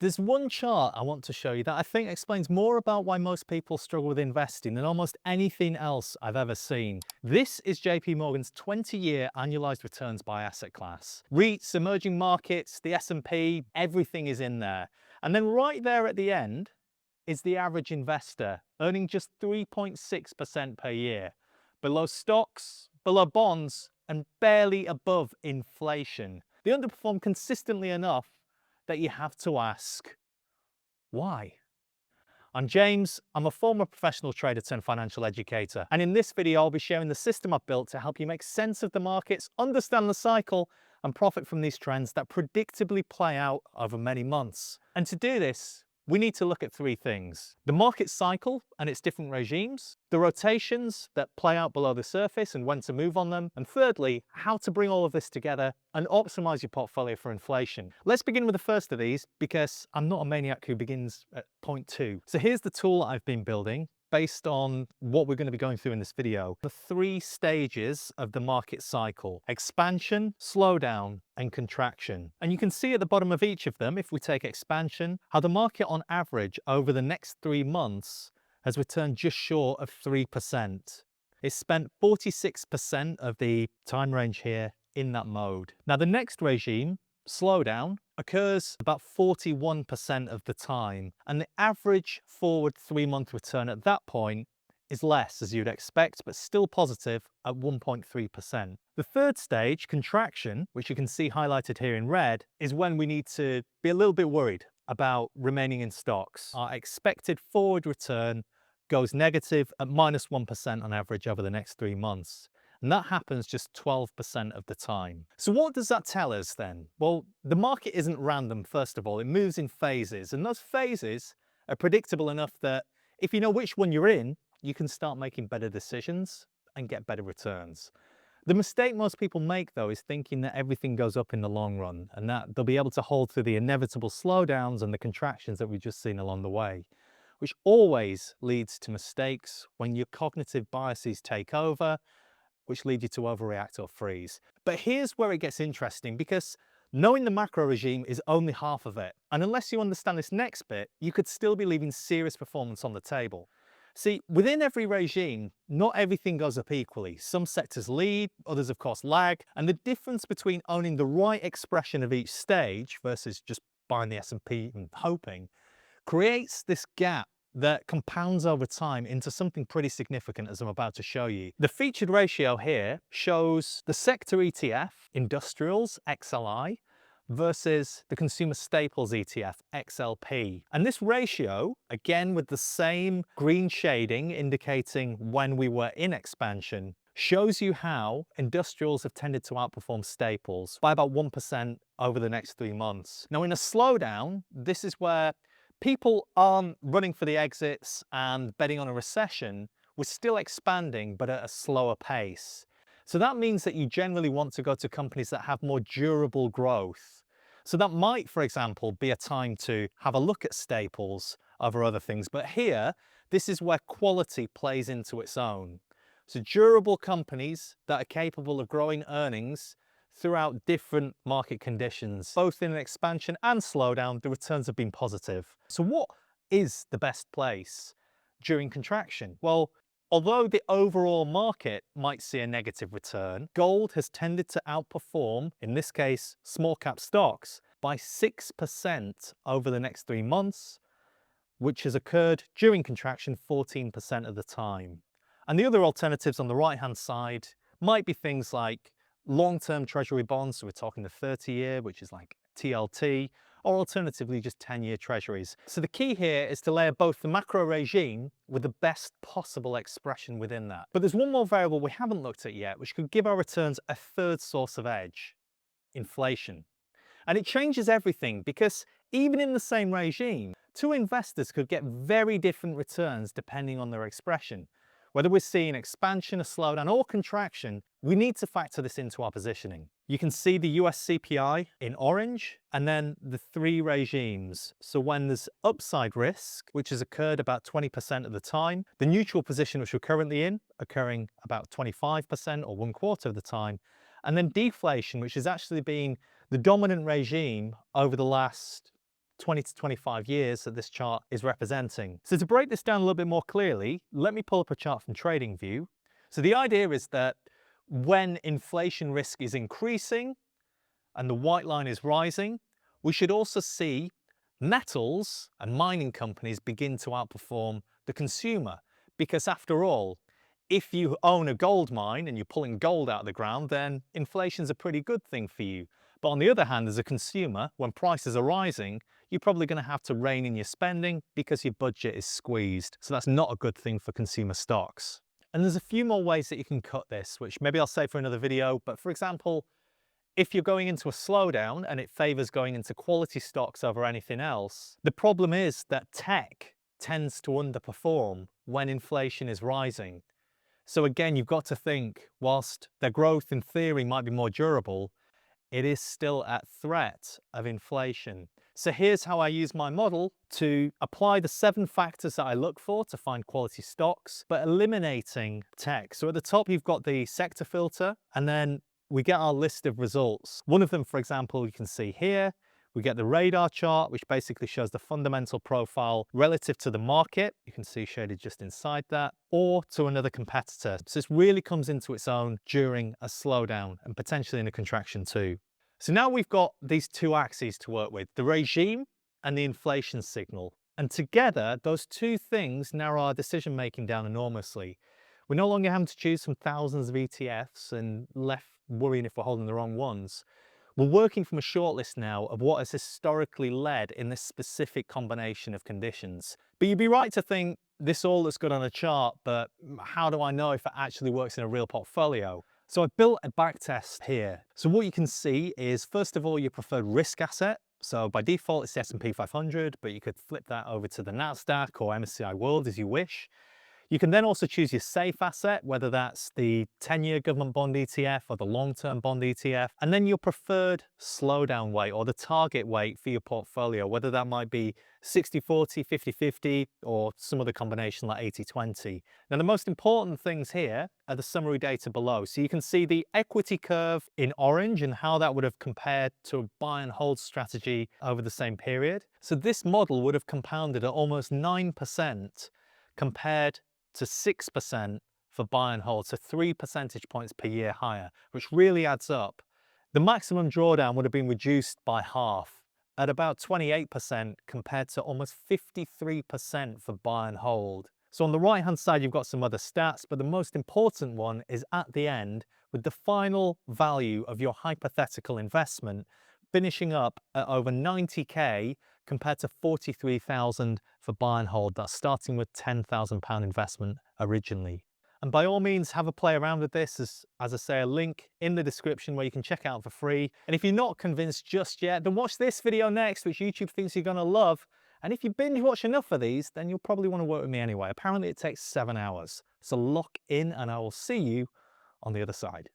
There's one chart I want to show you that I think explains more about why most people struggle with investing than almost anything else I've ever seen. This is JP Morgan's 20-year annualized returns by asset class. REITs, emerging markets, the S&P, everything is in there. And then right there at the end is the average investor earning just 3.6% per year, below stocks, below bonds, and barely above inflation. They underperform consistently enough that you have to ask, why? I'm James, I'm a former professional trader turned financial educator, and in this video I'll be sharing the system I've built to help you make sense of the markets, understand the cycle, and profit from these trends that predictably play out over many months. And to do this, we need to look at three things: the market cycle and its different regimes, the rotations that play out below the surface and when to move on them, and thirdly, how to bring all of this together and optimize your portfolio for inflation. Let's begin with the first of these because I'm not a maniac who begins at point two. So here's the tool I've been building based on what we're going to be going through in this video. The three stages of the market cycle: expansion, slowdown, and contraction. And you can see at the bottom of each of them, if we take expansion, how the market on average over the next 3 months has returned just short of 3%. It's spent 46% of the time range here in that mode. Now the next regime, slowdown, occurs about 41% of the time, and the average forward 3-month return at that point is less, as you'd expect, but still positive at 1.3%. The third stage, contraction, which you can see highlighted here in red, is when we need to be a little bit worried about remaining in stocks. Our expected forward return goes negative at -1% on average over the next 3 months. And that happens just 12% of the time. So what does that tell us then? Well, the market isn't random, first of all. It moves in phases, and those phases are predictable enough that if you know which one you're in, you can start making better decisions and get better returns. The mistake most people make, though, is thinking that everything goes up in the long run and that they'll be able to hold through the inevitable slowdowns and the contractions that we've just seen along the way, which always leads to mistakes when your cognitive biases take over, which lead you to overreact or freeze. But here's where it gets interesting, because knowing the macro regime is only half of it. And unless you understand this next bit, you could still be leaving serious performance on the table. See, within every regime, not everything goes up equally. Some sectors lead, others of course lag, and the difference between owning the right expression of each stage versus just buying the S&P and hoping creates this gap that compounds over time into something pretty significant, as I'm about to show you. The featured ratio here shows the sector ETF, Industrials, XLI, versus the Consumer Staples ETF, XLP. And this ratio, again with the same green shading indicating when we were in expansion, shows you how industrials have tended to outperform staples by about 1% over the next 3 months. Now in a slowdown, this is where people aren't running for the exits and betting on a recession. We're still expanding, but at a slower pace. So that means that you generally want to go to companies that have more durable growth. So that might, for example, be a time to have a look at staples over other things. But here, this is where quality plays into its own. So durable companies that are capable of growing earnings throughout different market conditions, both in an expansion and slowdown, the returns have been positive. So what is the best place during contraction? Well, although the overall market might see a negative return, gold has tended to outperform, in this case, small cap stocks, by 6% over the next 3 months, which has occurred during contraction 14% of the time. And the other alternatives on the right-hand side might be things like long-term treasury bonds, so we're talking the 30-year, which is like TLT, or alternatively just 10-year treasuries. So the key here is to layer both the macro regime with the best possible expression within that. But there's one more variable we haven't looked at yet, which could give our returns a third source of edge: inflation. And it changes everything, because even in the same regime, two investors could get very different returns depending on their expression. Whether we're seeing expansion, a slowdown, or contraction, we need to factor this into our positioning. You can see the US CPI in orange, and then the three regimes. So when there's upside risk, which has occurred about 20% of the time, the neutral position which we're currently in, occurring about 25% or 1/4 of the time, and then deflation, which has actually been the dominant regime over the last 20 to 25 years that this chart is representing. So to break this down a little bit more clearly, let me pull up a chart from TradingView. So the idea is that when inflation risk is increasing and the white line is rising, we should also see metals and mining companies begin to outperform the consumer. Because after all, if you own a gold mine and you're pulling gold out of the ground, then inflation's a pretty good thing for you. But on the other hand, as a consumer, when prices are rising, you're probably going to have to rein in your spending because your budget is squeezed. So that's not a good thing for consumer stocks. And there's a few more ways that you can cut this, which maybe I'll save for another video. But for example, if you're going into a slowdown and it favors going into quality stocks over anything else, the problem is that tech tends to underperform when inflation is rising. So again, you've got to think, whilst their growth in theory might be more durable, it is still at threat of inflation. So here's how I use my model to apply the 7 factors that I look for to find quality stocks, but eliminating tech. So at the top, you've got the sector filter, and then we get our list of results. One of them, for example, you can see here. We get the radar chart, which basically shows the fundamental profile relative to the market. You can see shaded just inside that, or to another competitor. So this really comes into its own during a slowdown and potentially in a contraction too. So now we've got these 2 axes to work with, the regime and the inflation signal. And together, those 2 things narrow our decision making down enormously. We're no longer having to choose from thousands of ETFs and left worrying if we're holding the wrong ones. We're working from a shortlist now of what has historically led in this specific combination of conditions. But you'd be right to think this all looks good on a chart, but how do I know if it actually works in a real portfolio? So I've built a backtest here. So what you can see is, first of all, your preferred risk asset. So by default, it's the S&P 500, but you could flip that over to the NASDAQ or MSCI World as you wish. You can then also choose your safe asset, whether that's the 10-year government bond ETF or the long-term bond ETF, and then your preferred slowdown weight or the target weight for your portfolio, whether that might be 60-40, 50-50, or some other combination like 80-20. Now, the most important things here are the summary data below. So you can see the equity curve in orange and how that would have compared to a buy and hold strategy over the same period. So this model would have compounded at almost 9% compared to 6% for buy and hold, so 3 percentage points per year higher, which really adds up. The maximum drawdown would have been reduced by half at about 28% compared to almost 53% for buy and hold. So on the right hand side, you've got some other stats, but the most important one is at the end with the final value of your hypothetical investment finishing up at over 90k compared to 43,000 for buy and hold. That's starting with £10,000 investment originally. And by all means, have a play around with this. As I say, a link in the description where you can check out for free. And if you're not convinced just yet, then watch this video next, which YouTube thinks you're gonna love. And if you binge watch enough of these, then you'll probably want to work with me anyway. Apparently it takes 7 hours. So lock in and I will see you on the other side.